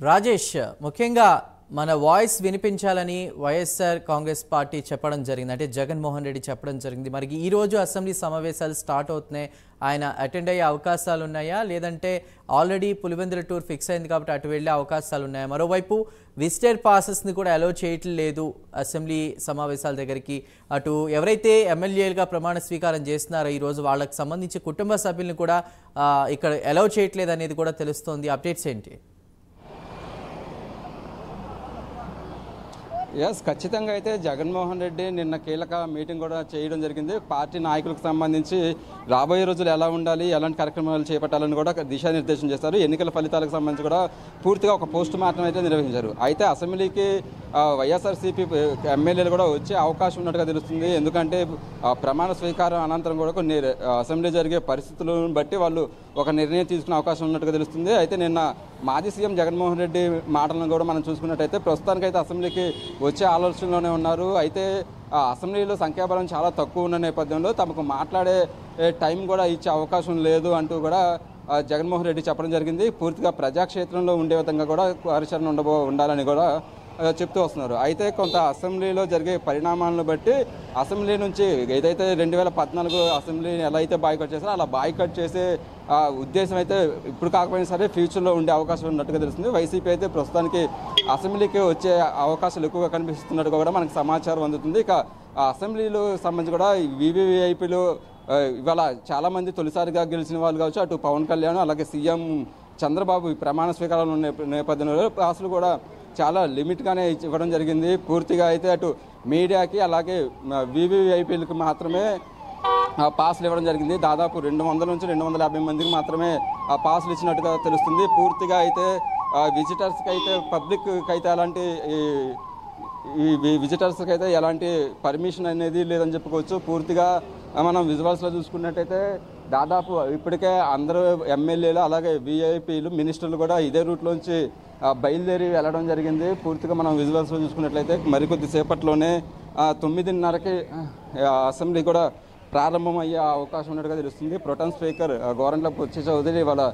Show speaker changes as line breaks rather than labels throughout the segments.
రాజేష్ ముఖ్యంగా మన voice వినిపించాలని YSR Congress party చెప్పడం జరిగింది. అంటే జగన్మోహన్ రెడ్డి చెప్పడం జరిగింది. మరి ఈ రోజు అసెంబ్లీ సమావేశాలు స్టార్ట్ అవుతున్నాయి. ఆయన అటెండ్ అయ్యే అవకాశాలు ఉన్నాయా, లేదంటే ఆల్రెడీ పులివెందుల టూర్ ఫిక్స్ అయింది కాబట్టి అటు వెళ్ళే అవకాశాలు ఉన్నాయా? మరోవైపు విజిటర్ పాసెస్ని కూడా అలో చేయట్లేదు అసెంబ్లీ సమావేశాల దగ్గరికి. అటు ఎవరైతే ఎమ్మెల్యేలుగా ప్రమాణ స్వీకారం చేస్తున్నారో ఈరోజు వాళ్ళకి సంబంధించి కుటుంబ సభ్యులను కూడా ఇక్కడ అలో చేయట్లేదు అనేది కూడా తెలుస్తోంది. అప్డేట్స్ ఏంటి?
ఖచ్చితంగా అయితే జగన్మోహన్ రెడ్డి నిన్న కీలక మీటింగ్ కూడా చేయడం జరిగింది. పార్టీ నాయకులకు సంబంధించి రాబోయే రోజులు ఎలా ఉండాలి, ఎలాంటి కార్యక్రమాలు చేపట్టాలని కూడా దిశానిర్దేశం చేస్తారు. ఎన్నికల ఫలితాలకు సంబంధించి కూడా పూర్తిగా ఒక పోస్ట్ మార్టం అయితే నిర్వహించారు. అయితే అసెంబ్లీకి వైఎస్ఆర్సీపీ ఎమ్మెల్యేలు కూడా వచ్చే అవకాశం ఉన్నట్టుగా తెలుస్తుంది. ఎందుకంటే ప్రమాణ స్వీకారం అనంతరం కూడా కొన్ని అసెంబ్లీ జరిగే పరిస్థితులను బట్టి వాళ్ళు ఒక నిర్ణయం తీసుకునే అవకాశం ఉన్నట్టుగా తెలుస్తుంది. అయితే నిన్న మాజీ సీఎం జగన్మోహన్ రెడ్డి మాటలను కూడా మనం చూసుకున్నట్టయితే ప్రస్తుతానికైతే అసెంబ్లీకి వచ్చే ఆలోచనలోనే ఉన్నారు. అయితే అసెంబ్లీలో సంఖ్యాబలం చాలా తక్కువ ఉన్న నేపథ్యంలో తమకు మాట్లాడే టైం కూడా ఇచ్చే అవకాశం లేదు అంటూ కూడా జగన్మోహన్ రెడ్డి చెప్పడం జరిగింది. పూర్తిగా ప్రజాక్షేత్రంలో ఉండే విధంగా కూడా కార్యాచరణ ఉండాలని కూడా చెప్తూ వస్తున్నారు. అయితే కొంత అసెంబ్లీలో జరిగే పరిణామాలను బట్టి అసెంబ్లీ నుంచి ఏదైతే 2014 అసెంబ్లీని ఎలా అయితే బాయ్కట్ చేశారో అలా బాయ్కట్ చేసే ఉద్దేశం అయితే ఇప్పుడు కాకపోయినా సరే ఫ్యూచర్లో ఉండే అవకాశం ఉన్నట్టుగా తెలుస్తుంది. వైసీపీ అయితే ప్రస్తుతానికి అసెంబ్లీకి వచ్చే అవకాశాలు ఎక్కువగా కనిపిస్తున్నట్టుగా కూడా మనకు సమాచారం అందుతుంది. ఇక అసెంబ్లీలో సంబంధించి కూడా వీవీఐపీలు ఇవాళ చాలామంది తొలిసారిగా గెలిచిన వాళ్ళు కావచ్చు, అటు పవన్ కళ్యాణ్ అలాగే సీఎం చంద్రబాబు ప్రమాణ స్వీకారాలు ఉన్న నేపథ్యంలో పాసులు కూడా చాలా లిమిట్గానే ఇవ్వడం జరిగింది. పూర్తిగా అయితే అటు మీడియాకి అలాగే వీవీఐపీలకు మాత్రమే పాసులు ఇవ్వడం జరిగింది. దాదాపు 200 నుంచి 250 మందికి మాత్రమే ఆ పాసులు ఇచ్చినట్టుగా తెలుస్తుంది. పూర్తిగా అయితే విజిటర్స్కి అయితే పబ్లిక్కి అయితే అలాంటి విజిటర్స్కి అయితే ఎలాంటి పర్మిషన్ అనేది లేదని చెప్పుకోవచ్చు. పూర్తిగా మనం విజువల్స్లో చూసుకున్నట్టయితే దాదాపు ఇప్పటికే అందరూ ఎమ్మెల్యేలు అలాగే వీఐపీలు మినిస్టర్లు కూడా ఇదే రూట్లోంచి బయలుదేరి వెళ్ళడం జరిగింది. పూర్తిగా మనం విజువల్స్లో చూసుకున్నట్లయితే మరికొద్ది సేపట్లోనే 9:30కి అసెంబ్లీ కూడా ప్రారంభమయ్యే అవకాశం ఉన్నట్టుగా తెలుస్తుంది. ప్రొటెం స్పీకర్ గోరంట్ల బుచ్చి చౌదరి ఇవాళ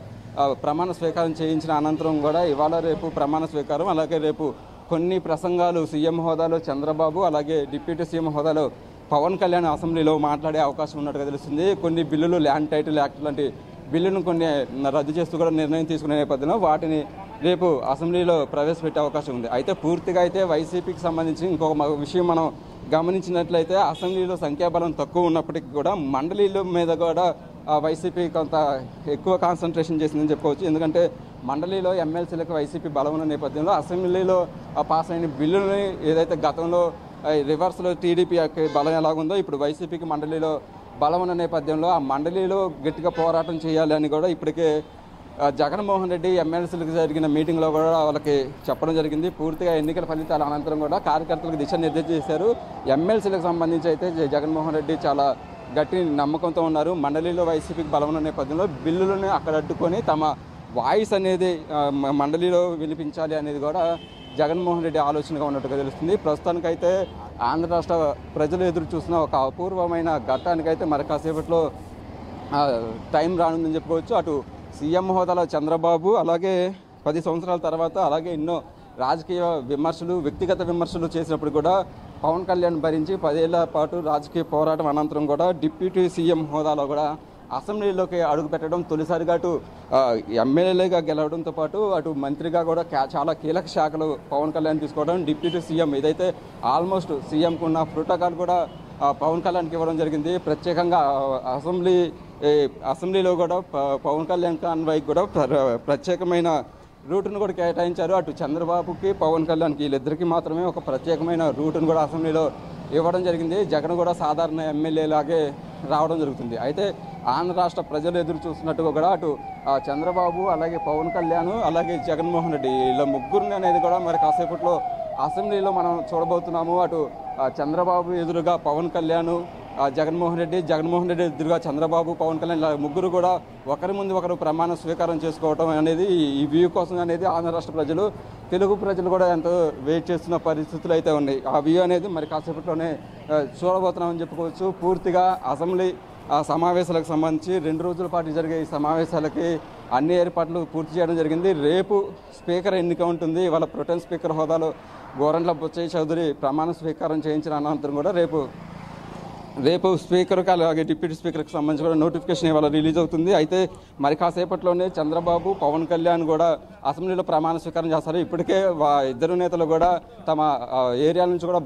ప్రమాణ స్వీకారం చేయించిన అనంతరం కూడా ఇవాళ రేపు ప్రమాణ స్వీకారం అలాగే రేపు కొన్ని ప్రసంగాలు సీఎం హోదాలో చంద్రబాబు అలాగే డిప్యూటీ సీఎం హోదాలో పవన్ కళ్యాణ్ అసెంబ్లీలో మాట్లాడే అవకాశం ఉన్నట్టుగా తెలుస్తుంది. కొన్ని బిల్లులు ల్యాండ్ టైటిల్ యాక్ట్ లాంటి బిల్లును కొన్ని రద్దు చేస్తూ కూడా నిర్ణయం తీసుకునే నేపథ్యంలో వాటిని రేపు అసెంబ్లీలో ప్రవేశపెట్టే అవకాశం ఉంది. అయితే పూర్తిగా అయితే వైసీపీకి సంబంధించి ఇంకొక విషయం మనం గమనించినట్లయితే అసెంబ్లీలో సంఖ్యాబలం తక్కువ ఉన్నప్పటికీ కూడా మండలీల మీద కూడా వైసీపీ కొంత ఎక్కువ కాన్సన్ట్రేషన్ చేసిందని చెప్పుకోవచ్చు. ఎందుకంటే మండలిలో ఎమ్మెల్సీలకు వైసీపీ బలం ఉన్న నేపథ్యంలో అసెంబ్లీలో పాస్ అయిన బిల్లుని ఏదైతే గతంలో రివర్స్లో టీడీపీ బలం ఎలాగుందో ఇప్పుడు వైసీపీకి మండలిలో బలం ఉన్న నేపథ్యంలో ఆ మండలిలో గట్టిగా పోరాటం చేయాలి అని కూడా ఇప్పటికే జగన్మోహన్ రెడ్డి ఎమ్మెల్సీలకు జరిగిన మీటింగ్లో కూడా వాళ్ళకి చెప్పడం జరిగింది. పూర్తిగా ఎన్నికల ఫలితాల అనంతరం కూడా కార్యకర్తలకు దిశానిర్దేశం చేశారు. ఎమ్మెల్సీలకు సంబంధించి అయితే జగన్మోహన్ రెడ్డి చాలా గట్టి నమ్మకంతో ఉన్నారు. మండలిలో వైసీపీకి బలం ఉన్న నేపథ్యంలో బిల్లులను అక్కడ అడ్డుకొని తమ వాయిస్ అనేది మండలిలో వినిపించాలి అనేది కూడా జగన్మోహన్ రెడ్డి ఆలోచనగా ఉన్నట్టుగా తెలుస్తుంది. ప్రస్తుతానికైతే ఆంధ్ర రాష్ట్ర ప్రజలు ఎదురు చూసిన ఒక అపూర్వమైన ఘట్టానికైతే మరి కాసేపట్లో టైం రానుందని చెప్పుకోవచ్చు. అటు సీఎం హోదాలో చంద్రబాబు అలాగే 10 సంవత్సరాల తర్వాత అలాగే ఎన్నో రాజకీయ విమర్శలు వ్యక్తిగత విమర్శలు చేసినప్పుడు కూడా పవన్ కళ్యాణ్ భరించి 10 ఏళ్ల పాటు రాజకీయ పోరాటం అనంతరం కూడా డిప్యూటీ సీఎం హోదాలో కూడా అసెంబ్లీలోకి అడుగు పెట్టడం తొలిసారిగా అటు ఎమ్మెల్యేగా గెలవడంతో పాటు అటు మంత్రిగా కూడా చాలా కీలక శాఖలు పవన్ కళ్యాణ్ తీసుకోవడం డిప్యూటీ సీఎం ఏదైతే ఆల్మోస్ట్ సీఎంకు ఉన్న ప్రోటోకాల్ కూడా పవన్ కళ్యాణ్కి ఇవ్వడం జరిగింది. ప్రత్యేకంగా అసెంబ్లీలో కూడా పవన్ కళ్యాణ్ కాన్వాయ్కి కూడా ప్రత్యేకమైన రూటును కూడా కేటాయించారు. అటు చంద్రబాబుకి పవన్ కళ్యాణ్కి వీళ్ళిద్దరికీ మాత్రమే ఒక ప్రత్యేకమైన రూటును కూడా అసెంబ్లీలో ఇవ్వడం జరిగింది. జగన్ కూడా సాధారణ ఎమ్మెల్యేలాగే రావడం జరుగుతుంది. అయితే ఆంధ్ర రాష్ట్ర ప్రజలు ఎదురు చూస్తున్నట్టుగా కూడా అటు చంద్రబాబు అలాగే పవన్ కళ్యాణ్ అలాగే జగన్మోహన్ రెడ్డి వీళ్ళ ముగ్గురిని అనేది కూడా మరి కాసేపట్లో అసెంబ్లీలో మనం చూడబోతున్నాము. అటు చంద్రబాబు ఎదురుగా పవన్ కళ్యాణ్ జగన్మోహన్ రెడ్డి ఎదురుగా చంద్రబాబు పవన్ కళ్యాణ్ ఇలా ముగ్గురు కూడా ఒకరి ముందు ఒకరు ప్రమాణ స్వీకారం చేసుకోవడం అనేది ఈ వ్యూ కోసం అనేది ఆంధ్ర రాష్ట్ర ప్రజలు తెలుగు ప్రజలు కూడా ఎంతో వెయిట్ చేస్తున్న పరిస్థితులు అయితే ఉన్నాయి. ఆ వ్యూ అనేది మరి కాసేపట్లోనే చూడబోతున్నామని చెప్పుకోవచ్చు. పూర్తిగా అసెంబ్లీ సమావేశాలకు సంబంధించి 2 రోజుల పాటు జరిగే ఈ సమావేశాలకి అన్ని ఏర్పాట్లు పూర్తి చేయడం జరిగింది. రేపు స్పీకర్ ఎన్నిక ఉంటుంది. ఇవాళ ప్రొటెం స్పీకర్ హోదాలో గోరంట్ల బుచ్చయ్య చౌదరి ప్రమాణ స్వీకారం చేయించిన అనంతరం కూడా రేపు స్పీకర్కి అలాగే డిప్యూటీ స్పీకర్కి సంబంధించి కూడా నోటిఫికేషన్ ఇవాళ రిలీజ్ అవుతుంది. అయితే మరి కాసేపట్లోనే చంద్రబాబు, పవన్ కళ్యాణ్ కూడా అసెంబ్లీలో ప్రమాణ స్వీకారం చేస్తారు. ఇప్పటికే ఇద్దరు నేతలు కూడా తమ ఏరియా నుంచి కూడా